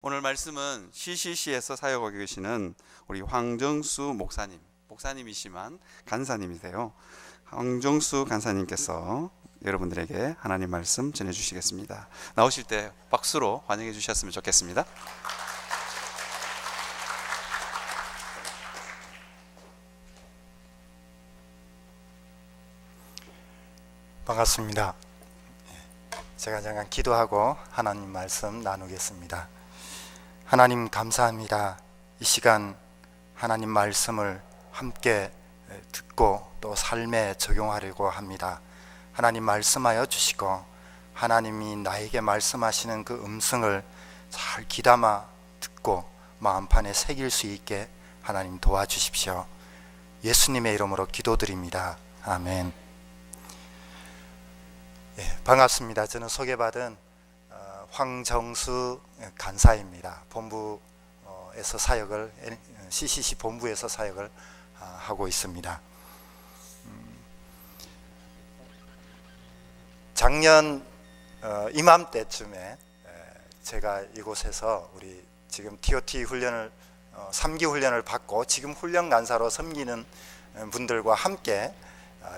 오늘 말씀은 CCC에서 사역하고 계시는 우리 황정수 목사님이시만 간사님이세요. 황정수 간사님께서 여러분들에게 하나님 말씀 전해주시겠습니다. 나오실 때 박수로 환영해 주셨으면 좋겠습니다. 반갑습니다. 제가 잠깐 기도하고 하나님 말씀 나누겠습니다. 하나님 감사합니다. 이 시간 하나님 말씀을 함께 듣고 또 삶에 적용하려고 합니다. 하나님 말씀하여 주시고 하나님이 나에게 말씀하시는 그 음성을 잘 귀담아 듣고 마음판에 새길 수 있게 하나님 도와주십시오. 예수님의 이름으로 기도드립니다. 아멘. 반갑습니다. 저는 소개받은 황정수 간사입니다. 본부에서 사역을 CCC 본부에서 사역을 하고 있습니다. 작년 이맘때쯤에 제가 이곳에서 우리 지금 TOT 훈련을 3기 훈련을 받고 지금 훈련 간사로 섬기는 분들과 함께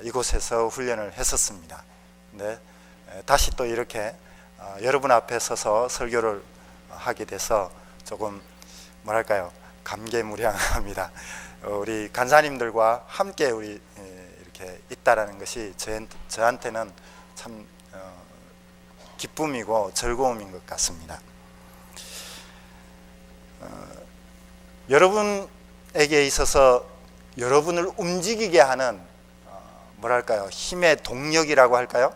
이곳에서 훈련을 했었습니다. 근데 다시 또 이렇게 여러분 앞에 서서 설교를 하게 돼서 조금 뭐랄까요, 감개무량합니다. 우리 간사님들과 함께 우리 이렇게 있다라는 것이 저한테는 참 기쁨이고 즐거움인 것 같습니다. 여러분에게 있어서 여러분을 움직이게 하는 뭐랄까요, 힘의 동력이라고 할까요?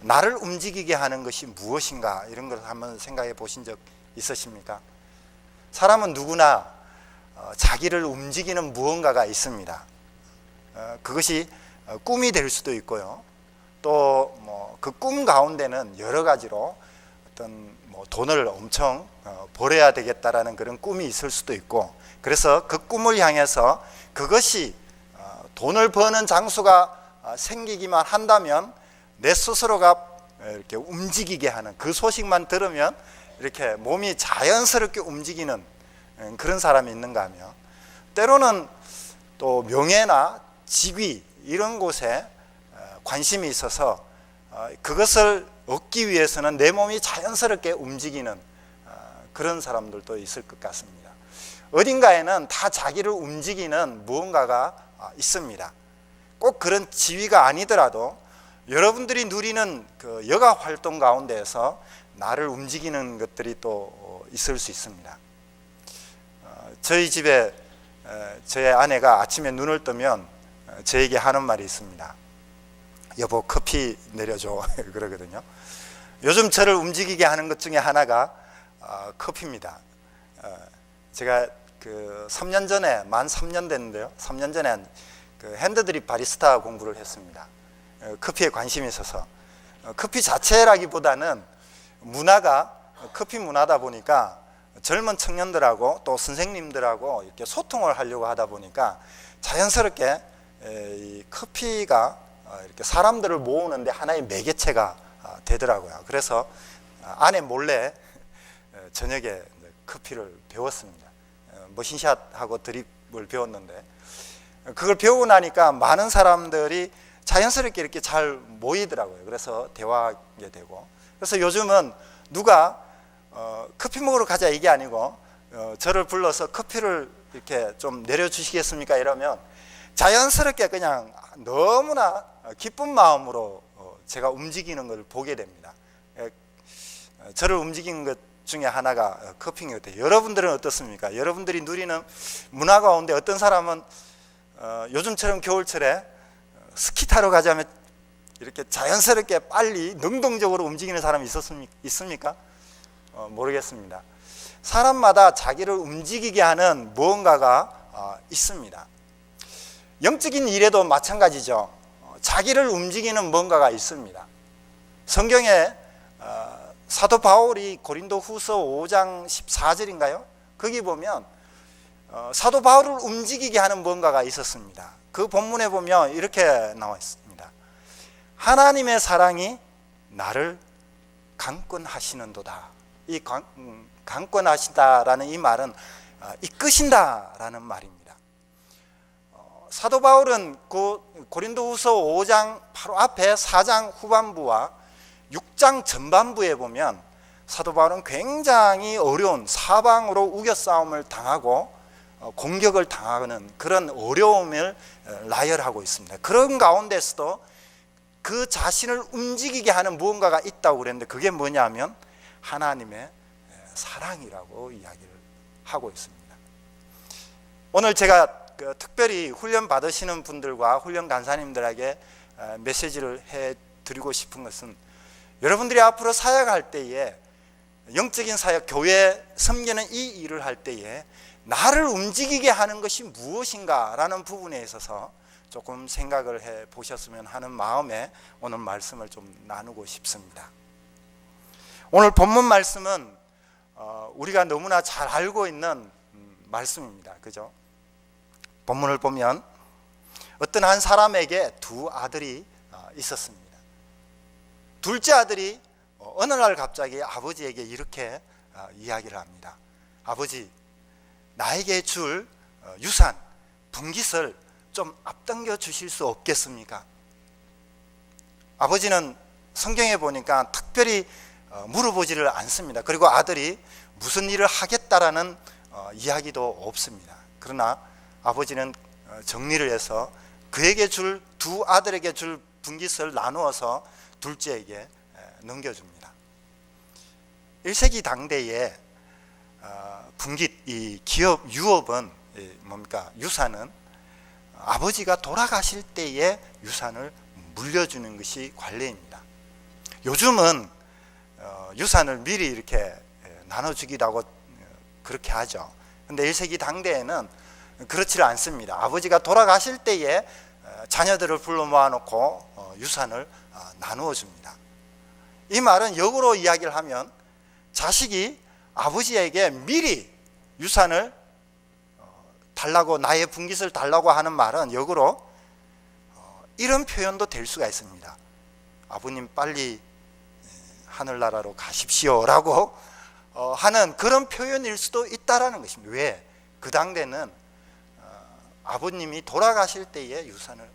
나를 움직이게 하는 것이 무엇인가, 이런 걸 한번 생각해 보신 적 있으십니까? 사람은 누구나 자기를 움직이는 무언가가 있습니다. 그것이 꿈이 될 수도 있고요. 또 그 꿈 가운데는 여러 가지로 어떤 돈을 엄청 벌어야 되겠다라는 그런 꿈이 있을 수도 있고, 그래서 그 꿈을 향해서 그것이 돈을 버는 장수가 생기기만 한다면 내 스스로가 이렇게 움직이게 하는, 그 소식만 들으면 이렇게 몸이 자연스럽게 움직이는 그런 사람이 있는가 하면, 때로는 또 명예나 직위 이런 곳에 관심이 있어서 그것을 얻기 위해서는 내 몸이 자연스럽게 움직이는 그런 사람들도 있을 것 같습니다. 어딘가에는 다 자기를 움직이는 무언가가 있습니다. 꼭 그런 지위가 아니더라도 여러분들이 누리는 그 여가 활동 가운데에서 나를 움직이는 것들이 또 있을 수 있습니다. 저희 집에 저희 아내가 아침에 눈을 뜨면 저에게 하는 말이 있습니다. 여보, 커피 내려줘. 그러거든요. 요즘 저를 움직이게 하는 것 중에 하나가 커피입니다. 제가 그 3년 전에, 만 3년 됐는데요, 3년 전에 그 핸드드립 바리스타 공부를 했습니다. 커피에 관심이 있어서. 커피 자체라기보다는 문화가 커피 문화다 보니까 젊은 청년들하고 또 선생님들하고 이렇게 소통을 하려고 하다 보니까 자연스럽게 이 커피가 이렇게 사람들을 모으는데 하나의 매개체가 되더라고요. 그래서 아내 몰래 저녁에 커피를 배웠습니다. 머신샷하고 드립을 배웠는데, 그걸 배우고 나니까 많은 사람들이 자연스럽게 이렇게 잘 모이더라고요. 그래서 대화하게 되고, 그래서 요즘은 누가 커피 먹으러 가자 이게 아니고 저를 불러서 커피를 이렇게 좀 내려주시겠습니까? 이러면 자연스럽게 그냥 너무나 기쁜 마음으로 제가 움직이는 걸 보게 됩니다. 저를 움직이는 것 중에 하나가 커피인 것 같아요. 여러분들은 어떻습니까? 여러분들이 누리는 문화 가운데 어떤 사람은 요즘처럼 겨울철에 스키 타러 가자면 이렇게 자연스럽게 빨리 능동적으로 움직이는 사람이 있습니까? 모르겠습니다. 사람마다 자기를 움직이게 하는 무언가가 있습니다. 영적인 일에도 마찬가지죠. 자기를 움직이는 뭔가가 있습니다. 성경에 사도 바울이 고린도 후서 5장 14절인가요? 거기 보면 사도 바울을 움직이게 하는 뭔가가 있었습니다. 그 본문에 보면 이렇게 나와 있습니다. 하나님의 사랑이 나를 강권하시는도다. 이 강권하시다라는 이 말은 이끄신다라는 말입니다. 사도 바울은 그 고린도후서 5장 바로 앞에 4장 후반부와 6장 전반부에 보면 사도 바울은 굉장히 어려운 사방으로 우겨싸움을 당하고 공격을 당하는 그런 어려움을 나열하고 있습니다. 그런 가운데서도 그 자신을 움직이게 하는 무언가가 있다고 그랬는데 그게 뭐냐면 하나님의 사랑이라고 이야기를 하고 있습니다. 오늘 제가 특별히 훈련 받으시는 분들과 훈련 간사님들에게 메시지를 해드리고 싶은 것은 여러분들이 앞으로 사역할 때에 영적인 사역, 교회 섬기는 이 일을 할 때에 나를 움직이게 하는 것이 무엇인가 라는 부분에 있어서 조금 생각을 해 보셨으면 하는 마음에 오늘 말씀을 좀 나누고 싶습니다. 오늘 본문 말씀은 우리가 너무나 잘 알고 있는 말씀입니다. 그죠? 본문을 보면 어떤 한 사람에게 두 아들이 있었습니다. 둘째 아들이 어느 날 갑자기 아버지에게 이렇게 이야기를 합니다. 아버지, 나에게 줄 유산, 분깃을 좀 앞당겨 주실 수 없겠습니까? 아버지는 성경에 보니까 특별히 물어보지를 않습니다. 그리고 아들이 무슨 일을 하겠다라는 이야기도 없습니다. 그러나 아버지는 정리를 해서 그에게 줄 두 아들에게 줄 분깃을 나누어서 둘째에게 넘겨줍니다. 1세기 당대에 분깃, 이 기업 유업은 뭡니까? 유산은 아버지가 돌아가실 때의 유산을 물려주는 것이 관례입니다. 요즘은 유산을 미리 이렇게 나눠주기도 하고 그렇게 하죠. 그런데 1세기 당대에는 그렇지 않습니다. 아버지가 돌아가실 때에 자녀들을 불러 모아놓고 유산을 나누어 줍니다. 이 말은 역으로 이야기를 하면 자식이 아버지에게 미리 유산을 달라고, 나의 분깃을 달라고 하는 말은 역으로 이런 표현도 될 수가 있습니다. 아버님 빨리 하늘나라로 가십시오 라고 하는 그런 표현일 수도 있다라는 것입니다. 왜? 그 당대는 아버님이 돌아가실 때의 유산을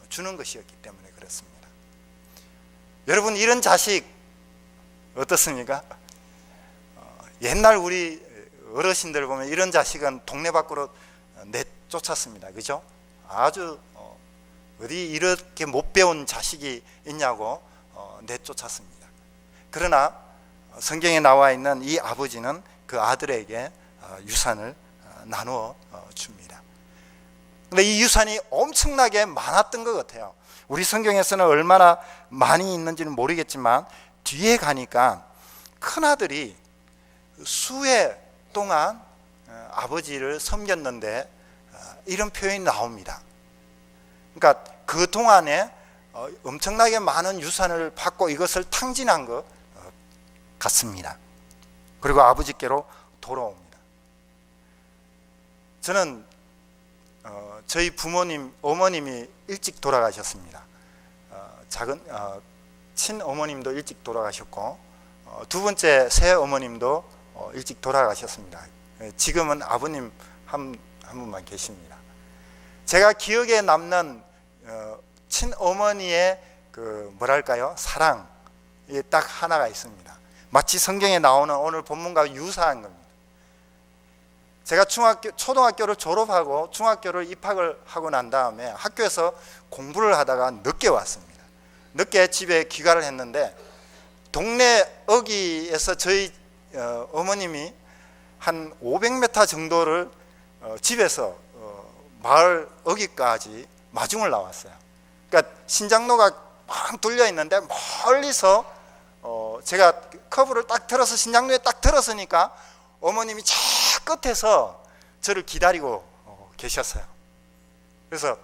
주는 것이었기 때문에 그렇습니다. 여러분, 이런 자식 어떻습니까? 옛날 우리 어르신들 보면 이런 자식은 동네 밖으로 내쫓았습니다. 그죠? 아주 어디 이렇게 못 배운 자식이 있냐고 내쫓았습니다. 그러나 성경에 나와 있는 이 아버지는 그 아들에게 유산을 나누어 줍니다. 근데 이 유산이 엄청나게 많았던 것 같아요. 우리 성경에서는 얼마나 많이 있는지는 모르겠지만 뒤에 가니까 큰아들이 수해 동안 아버지를 섬겼는데 이런 표현이 나옵니다. 그러니까 그 동안에 엄청나게 많은 유산을 받고 이것을 탕진한 것 같습니다. 그리고 아버지께로 돌아옵니다. 저는 저희 부모님, 어머님이 일찍 돌아가셨습니다. 친어머님도 일찍 돌아가셨고 두 번째 새어머님도 일찍 돌아가셨습니다. 지금은 아버님 한 분만 계십니다. 제가 기억에 남는 친어머니의 그 뭐랄까요, 사랑이 딱 하나가 있습니다. 마치 성경에 나오는 오늘 본문과 유사한 겁니다. 제가 초등학교를 졸업하고 중학교를 입학을 하고 난 다음에 학교에서 공부를 하다가 늦게 왔습니다. 늦게 집에 귀가를 했는데 동네 어귀에서 저희 어머님이 한 500m 정도를 집에서 마을 어귀까지 마중을 나왔어요. 그러니까 신장로가 막 뚫려 있는데 멀리서 제가 커브를 딱 틀어서 신장로에 딱 들었으니까 어머님이 저 끝에서 저를 기다리고 계셨어요. 그래서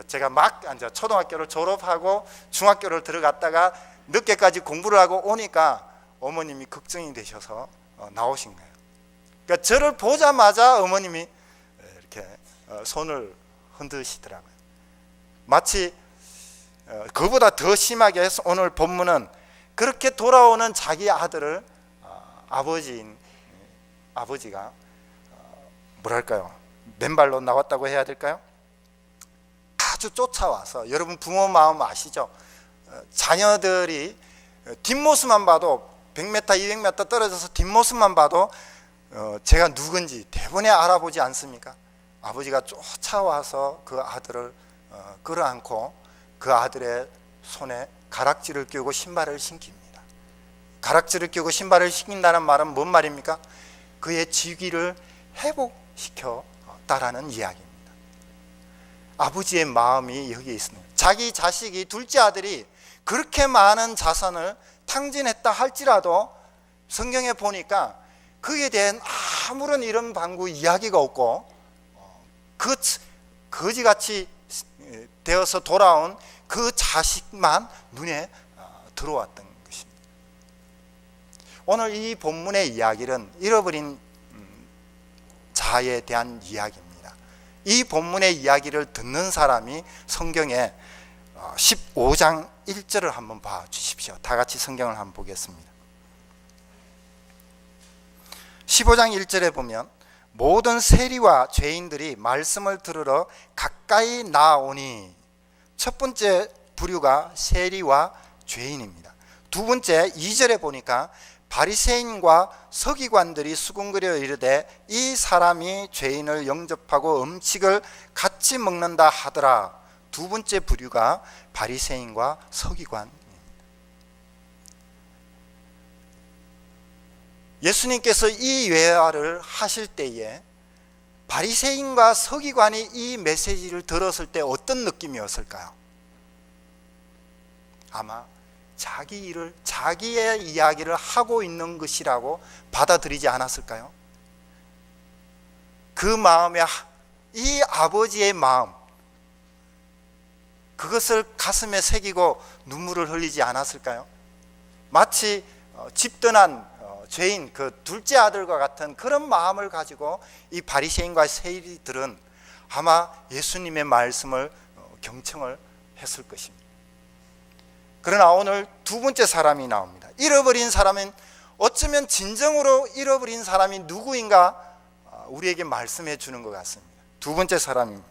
제가 막 초등학교를 졸업하고 중학교를 들어갔다가 늦게까지 공부를 하고 오니까 어머님이 걱정이 되셔서 나오신 거예요. 그러니까 저를 보자마자 어머님이 이렇게 손을 흔드시더라고요. 마치 그보다 더 심하게 해서 오늘 본문은 그렇게 돌아오는 자기 아들을 아버지인 아버지가 뭐랄까요, 맨발로 나왔다고 해야 될까요? 아주 쫓아와서, 여러분 부모 마음 아시죠? 자녀들이 뒷모습만 봐도 100m, 200m 떨어져서 뒷모습만 봐도 제가 누군지 대부분에 알아보지 않습니까? 아버지가 쫓아와서 그 아들을 끌어안고 그 아들의 손에 가락지를 끼우고 신발을 신깁니다. 가락지를 끼우고 신발을 신긴다는 말은 뭔 말입니까? 그의 직위를 회복시켰다라는 이야기입니다. 아버지의 마음이 여기에 있습니다. 자기 자식이, 둘째 아들이 그렇게 많은 자손을 탕진했다 할지라도 성경에 보니까 그에 대한 아무런 이런 방구 이야기가 없고, 거지같이 되어서 돌아온 그 자식만 눈에 들어왔던 것입니다. 오늘 이 본문의 이야기는 잃어버린 자에 대한 이야기입니다. 이 본문의 이야기를 듣는 사람이 성경에 15장 1절을 한번 봐 주십시오. 다 같이 성경을 한번 보겠습니다. 15장 1절에 보면 모든 세리와 죄인들이 말씀을 들으러 가까이 나오니, 첫 번째 부류가 세리와 죄인입니다. 두 번째 2절에 보니까 바리새인과 서기관들이 수군거려 이르되 이 사람이 죄인을 영접하고 음식을 같이 먹는다 하더라. 두 번째 부류가 바리새인과 서기관입니다. 예수님께서 이 외화를 하실 때에 바리새인과 서기관이 이 메시지를 들었을 때 어떤 느낌이었을까요? 아마 자기 일을, 자기의 이야기를 하고 있는 것이라고 받아들이지 않았을까요? 그 마음에, 이 아버지의 마음, 그것을 가슴에 새기고 눈물을 흘리지 않았을까요? 마치 집 떠난 죄인, 그 둘째 아들과 같은 그런 마음을 가지고 이 바리새인과 세리들은 아마 예수님의 말씀을 경청을 했을 것입니다. 그러나 오늘 두 번째 사람이 나옵니다. 잃어버린 사람은, 어쩌면 진정으로 잃어버린 사람이 누구인가 우리에게 말씀해 주는 것 같습니다. 두 번째 사람입니다.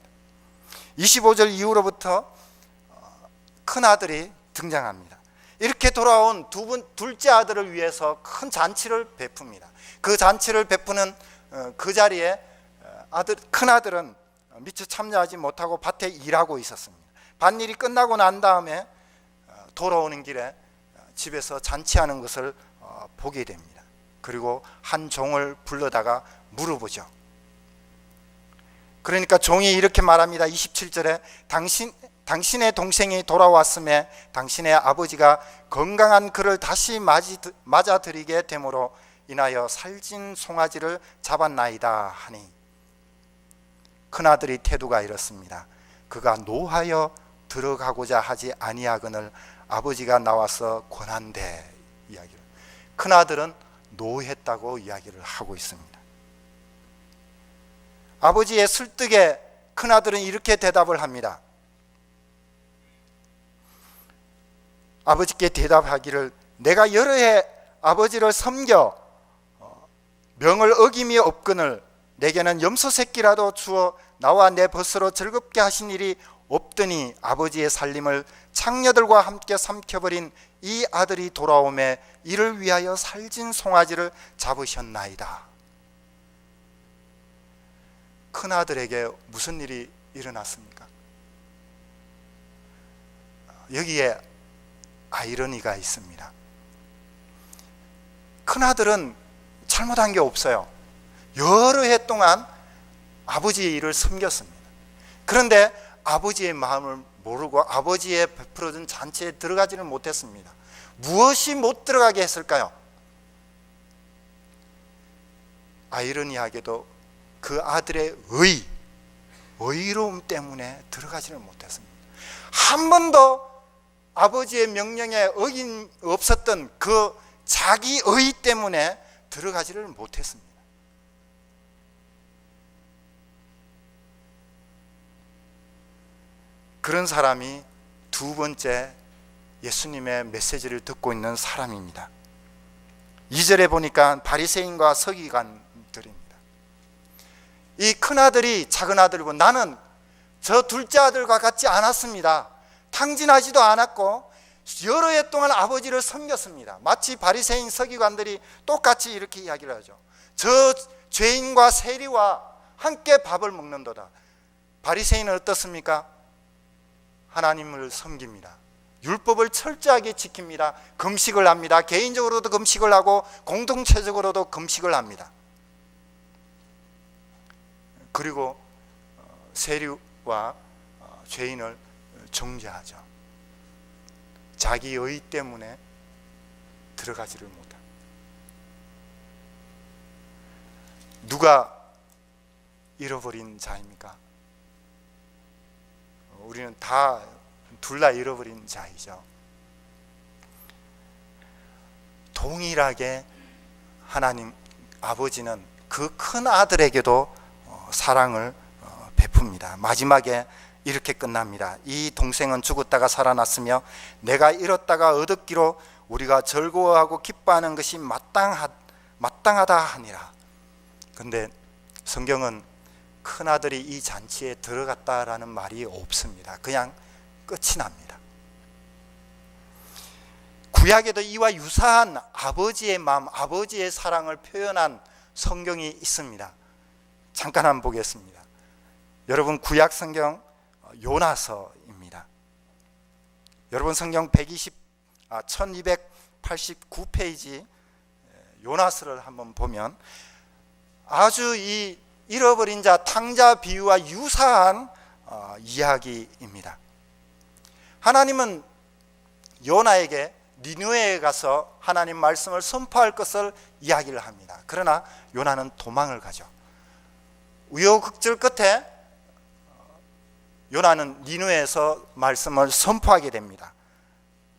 25절 이후로부터 큰아들이 등장합니다. 이렇게 돌아온 둘째 아들을 위해서 큰 잔치를 베풉니다. 그 잔치를 베푸는 그 자리에 큰아들은 미처 참여하지 못하고 밭에 일하고 있었습니다. 밭일이 끝나고 난 다음에 돌아오는 길에 집에서 잔치하는 것을 보게 됩니다. 그리고 한 종을 불러다가 물어보죠. 그러니까 종이 이렇게 말합니다. 27절에 당신의 동생이 돌아왔음에 당신의 아버지가 건강한 그를 다시 맞아들이게 되므로 인하여 살찐 송아지를 잡았나이다 하니, 큰아들의 태도가 이렇습니다. 그가 노하여 들어가고자 하지 아니하거늘 아버지가 나와서 권한대. 이야기를, 큰아들은 노했다고 이야기를 하고 있습니다. 아버지의 설득에 큰아들은 이렇게 대답을 합니다. 아버지께 대답하기를, 내가 여러 해 아버지를 섬겨 명을 어김이 없거늘 내게는 염소 새끼라도 주어 나와 내 벗으로 즐겁게 하신 일이 없더니 아버지의 살림을 창녀들과 함께 삼켜버린 이 아들이 돌아오매 이를 위하여 살찐 송아지를 잡으셨나이다. 큰아들에게 무슨 일이 일어났습니까? 여기에 아이러니가 있습니다. 큰아들은 잘못한 게 없어요. 여러 해 동안 아버지의 일을 섬겼습니다. 그런데 아버지의 마음을 모르고 아버지의 베풀어준 잔치에 들어가지는 못했습니다. 무엇이 못 들어가게 했을까요? 아이러니하게도 그 아들의 의로움 때문에 들어가지는 못했습니다. 한 번도 아버지의 명령에 어긴 없었던 그 자기 의 때문에 들어가지를 못했습니다. 그런 사람이 두 번째 예수님의 메시지를 듣고 있는 사람입니다. 2절에 보니까 바리새인과 서기관들이 이 큰아들이 작은아들이고 나는 저 둘째 아들과 같지 않았습니다. 탕진하지도 않았고 여러 해 동안 아버지를 섬겼습니다. 마치 바리새인 서기관들이 똑같이 이렇게 이야기를 하죠. 저 죄인과 세리와 함께 밥을 먹는도다. 바리새인은 어떻습니까? 하나님을 섬깁니다. 율법을 철저하게 지킵니다. 금식을 합니다. 개인적으로도 금식을 하고 공동체적으로도 금식을 합니다. 그리고 세리와 죄인을 정죄하죠. 자기 의 때문에 들어가지를 못합니다. 누가 잃어버린 자입니까? 우리는 다 둘 다 잃어버린 자이죠. 동일하게 하나님 아버지는 그 큰 아들에게도 사랑을 베풉니다. 마지막에 이렇게 끝납니다. 이 동생은 죽었다가 살아났으며 내가 잃었다가 얻었기로 우리가 즐거워하고 기뻐하는 것이 마땅하다 하니라. 근데 성경은 큰아들이 이 잔치에 들어갔다라는 말이 없습니다. 그냥 끝이 납니다. 구약에도 이와 유사한 아버지의 마음, 아버지의 사랑을 표현한 성경이 있습니다. 잠깐 한번 보겠습니다. 여러분, 구약 성경 요나서입니다. 여러분, 성경 1289페이지 요나서를 한번 보면 아주 이 잃어버린 자 탕자 비유와 유사한 이야기입니다. 하나님은 요나에게 니느웨에 가서 하나님 말씀을 선포할 것을 이야기를 합니다. 그러나 요나는 도망을 가죠. 우여곡절 끝에 요나는 니느웨에서 말씀을 선포하게 됩니다.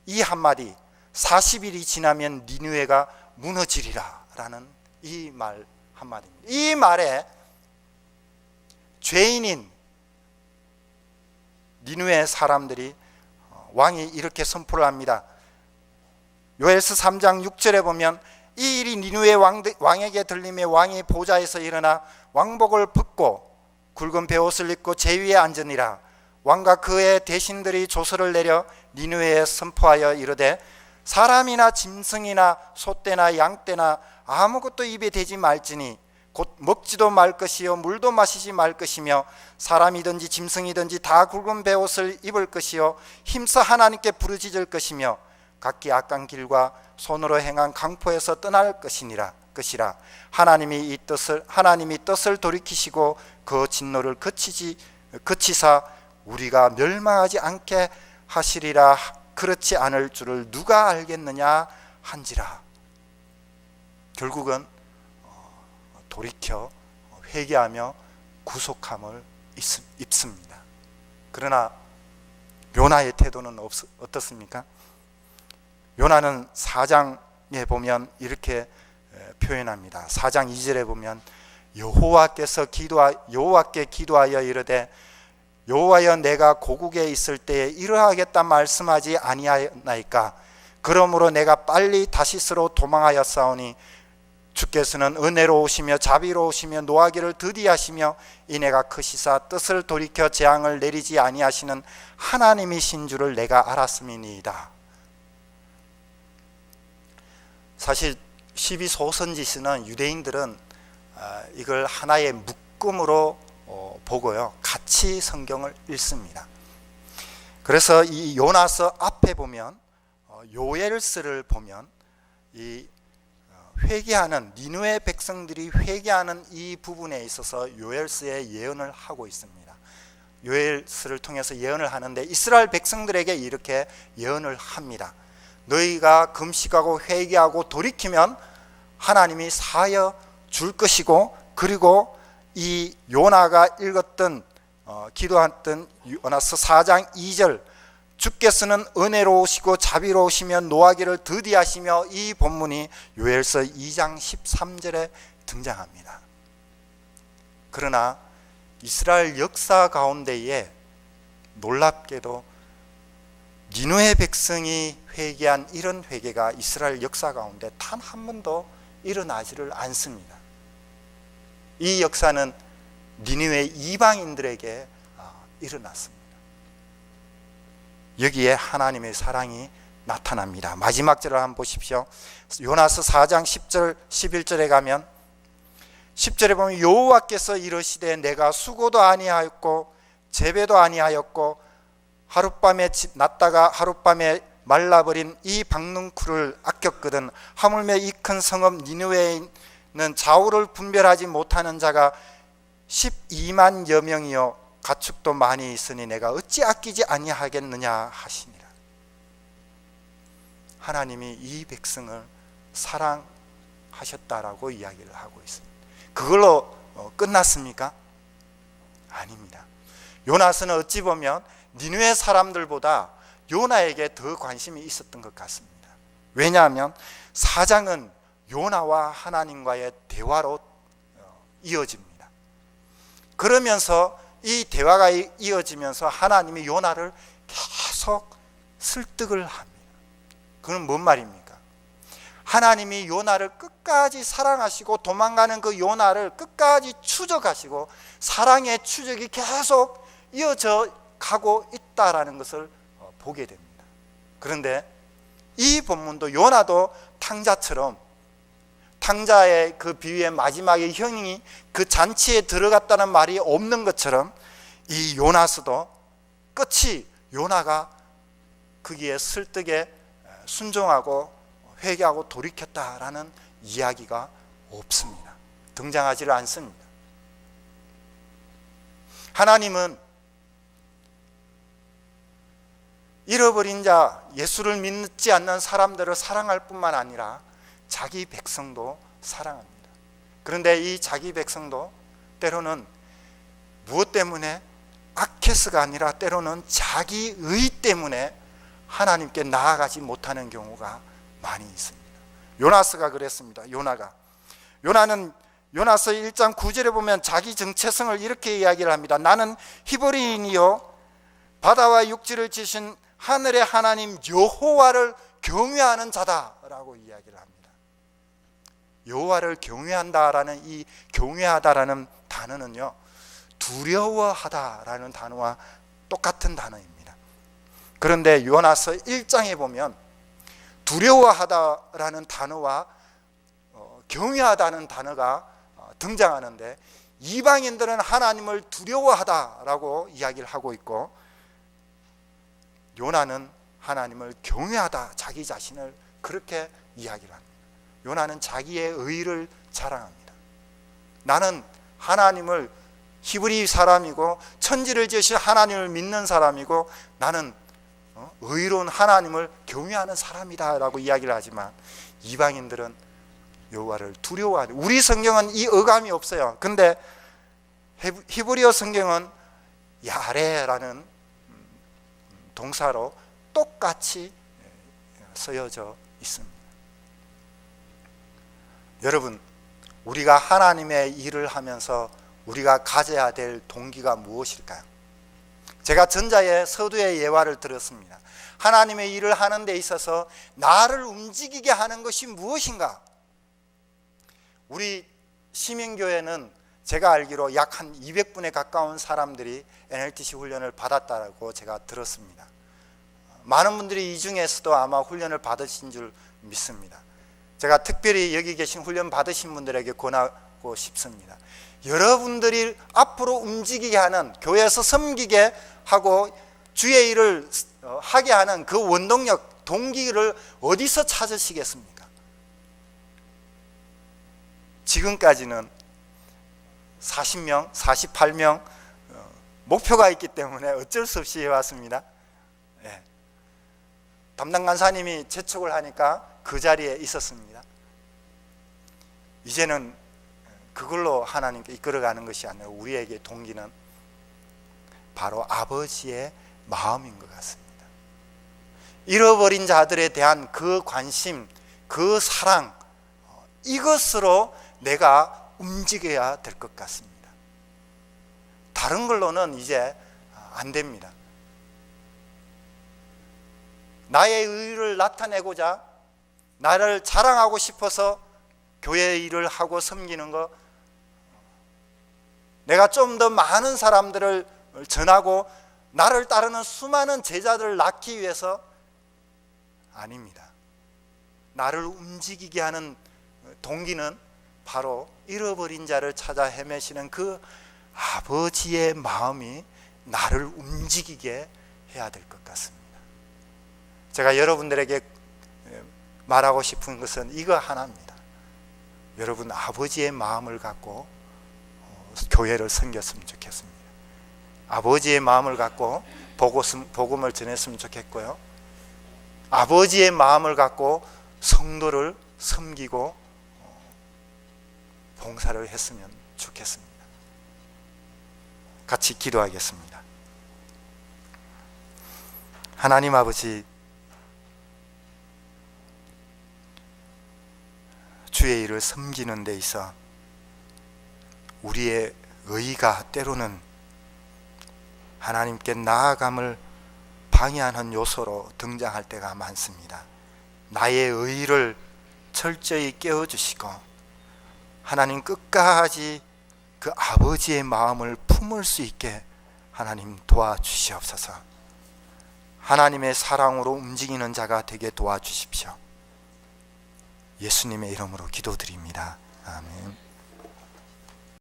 이 한마디, 40일이 지나면 니느웨가 무너지리라 라는 이 말 한마디입니다. 이 말에 죄인인 니느웨 사람들이 왕이 이렇게 선포를 합니다. 요엘서 3장 6절에 보면 이 일이 니느웨 왕에게 들림에 왕이 보좌에서 일어나 왕복을 벗고 굵은 베옷을 입고 제위에 앉으니라. 왕과 그의 대신들이 조서를 내려 니느웨에 선포하여 이르되 사람이나 짐승이나 소떼나 양떼나 아무것도 입에 대지 말지니 곧 먹지도 말 것이요 물도 마시지 말 것이며 사람이든지 짐승이든지 다 굵은 베옷을 입을 것이요 힘써 하나님께 부르짖을 것이며 각기 악한 길과 손으로 행한 강포에서 떠날 것이라. 하나님이 뜻을 돌이키시고 그 진노를 그치사 우리가 멸망하지 않게 하시리라. 그렇지 않을 줄을 누가 알겠느냐 한지라. 결국은 돌이켜 회개하며 구속함을 입습니다. 그러나 요나의 태도는 어떻습니까? 요나는 4장에 보면 이렇게 표현합니다. 4장 2절에 보면 여호와께 기도하여 이르되 여호와여 내가 고국에 있을 때에 이러하겠다 말씀하지 아니하나이까. 그러므로 내가 빨리 다시스로 도망하였사오니 주께서는 은혜로우시며 자비로우시며 노하기를 더디하시며 이내가 크시사 뜻을 돌이켜 재앙을 내리지 아니하시는 하나님이신 줄을 내가 알았음이니이다. 사실 12소선지서는 유대인들은 이걸 하나의 묶음으로 보고요 같이 성경을 읽습니다. 그래서 이 요나서 앞에 보면 요엘서를 보면 이 회개하는 니느웨 백성들이 회개하는 이 부분에 있어서 요엘서에 예언을 하고 있습니다. 요엘서를 통해서 예언을 하는데 이스라엘 백성들에게 이렇게 예언을 합니다. 너희가 금식하고 회개하고 돌이키면 하나님이 사하여 줄 것이고, 그리고 이 요나가 읽었던 기도했던 요나서 4장 2절 주께서는 은혜로우시고 자비로우시며 노하기를 더디하시며, 이 본문이 요엘서 2장 13절에 등장합니다. 그러나 이스라엘 역사 가운데에 놀랍게도 니느웨 백성이 회개한 이런 회개가 이스라엘 역사 가운데 단 한 번도 일어나지를 않습니다. 이 역사는 니느웨 이방인들에게 일어났습니다. 여기에 하나님의 사랑이 나타납니다. 마지막 절을 한번 보십시오. 요나서 4장 10절 11절에 가면 10절에 보면 여호와께서 이르시되 내가 수고도 아니하였고 재배도 아니하였고 하룻밤에 났다가 하룻밤에 말라버린 이 박능쿨을 아꼈거든. 하물며 이 큰 성읍 니느웨에는 좌우를 분별하지 못하는 자가 12만여 명이요 가축도 많이 있으니 내가 어찌 아끼지 아니하겠느냐 하시니라. 하나님이 이 백성을 사랑하셨다라고 이야기를 하고 있습니다. 그걸로 끝났습니까? 아닙니다. 요나서는 어찌 보면 니느웨 사람들보다 요나에게 더 관심이 있었던 것 같습니다. 왜냐하면 4장은 요나와 하나님과의 대화로 이어집니다. 그러면서 이 대화가 이어지면서 하나님이 요나를 계속 설득을 합니다. 그건 뭔 말입니까? 하나님이 요나를 끝까지 사랑하시고 도망가는 그 요나를 끝까지 추적하시고 사랑의 추적이 계속 이어져 가고 있다라는 것을 보게 됩니다. 그런데 이 본문도 요나도 탕자처럼 탕자의 그 비유의 마지막에 형이 그 잔치에 들어갔다는 말이 없는 것처럼 이 요나서도 끝이 요나가 거기에 설득에 순종하고 회개하고 돌이켰다라는 이야기가 없습니다. 등장하지를 않습니다. 하나님은 잃어버린 자, 예수를 믿지 않는 사람들을 사랑할 뿐만 아니라 자기 백성도 사랑합니다. 그런데 이 자기 백성도 때로는 무엇 때문에 아케스가 아니라 때로는 자기의 때문에 하나님께 나아가지 못하는 경우가 많이 있습니다. 요나서가 그랬습니다. 요나는 요나서 1장 9절에 보면 자기 정체성을 이렇게 이야기를 합니다. 나는 히브리인이요 바다와 육지를 지신 하늘의 하나님 여호와를 경외하는 자다라고 이야기를 합니다. 여호와를 경외한다라는 이 경외하다라는 단어는요 두려워하다라는 단어와 똑같은 단어입니다. 그런데 요나서 1장에 보면 두려워하다라는 단어와 경외하다는 단어가 등장하는데 이방인들은 하나님을 두려워하다라고 이야기를 하고 있고 요나는 하나님을 경외하다 자기 자신을 그렇게 이야기를 합니다. 요나는 자기의 의를 자랑합니다. 나는 하나님을 히브리 사람이고 천지를 지으신 하나님을 믿는 사람이고 나는 의로운 하나님을 경외하는 사람이다 라고 이야기를 하지만 이방인들은 여호와를 두려워하는 우리 성경은 이 어감이 없어요. 근데 히브리어 성경은 야레라는 동사로 똑같이 쓰여져 있습니다. 여러분, 우리가 하나님의 일을 하면서 우리가 가져야 될 동기가 무엇일까요? 제가 전자의 서두의 예화를 들었습니다. 하나님의 일을 하는 데 있어서 나를 움직이게 하는 것이 무엇인가? 우리 시민교회는 제가 알기로 약 한 200분에 가까운 사람들이 NLTC 훈련을 받았다고 제가 들었습니다. 많은 분들이 이 중에서도 아마 훈련을 받으신 줄 믿습니다. 제가 특별히 여기 계신 훈련 받으신 분들에게 권하고 싶습니다. 여러분들이 앞으로 움직이게 하는, 교회에서 섬기게 하고 주의 일을 하게 하는 그 원동력, 동기를 어디서 찾으시겠습니까? 지금까지는 40명, 48명 목표가 있기 때문에 어쩔 수 없이 해왔습니다. 네. 담당 간사님이 재촉을 하니까 그 자리에 있었습니다. 이제는 그걸로 하나님께 이끌어가는 것이 아니라 우리에게 동기는 바로 아버지의 마음인 것 같습니다. 잃어버린 자들에 대한 그 관심, 그 사랑, 이것으로 내가 움직여야 될 것 같습니다. 다른 걸로는 이제 안 됩니다. 나의 의를 나타내고자 나를 자랑하고 싶어서 교회 일을 하고 섬기는 거 내가 좀 더 많은 사람들을 전하고 나를 따르는 수많은 제자들을 낳기 위해서 아닙니다. 나를 움직이게 하는 동기는 바로 잃어버린 자를 찾아 헤매시는 그 아버지의 마음이 나를 움직이게 해야 될 것 같습니다. 제가 여러분들에게 말하고 싶은 것은 이거 하나입니다. 여러분 아버지의 마음을 갖고 교회를 섬겼으면 좋겠습니다. 아버지의 마음을 갖고 복음을 전했으면 좋겠고요. 아버지의 마음을 갖고 성도를 섬기고 봉사를 했으면 좋겠습니다. 같이 기도하겠습니다. 하나님 아버지, 주의 일을 섬기는 데 있어 우리의 의가 때로는 하나님께 나아감을 방해하는 요소로 등장할 때가 많습니다. 나의 의를 철저히 깨워주시고 하나님 끝까지 그 아버지의 마음을 품을 수 있게 하나님 도와주시옵소서. 하나님의 사랑으로 움직이는 자가 되게 도와주십시오. 예수님의 이름으로 기도드립니다. 아멘.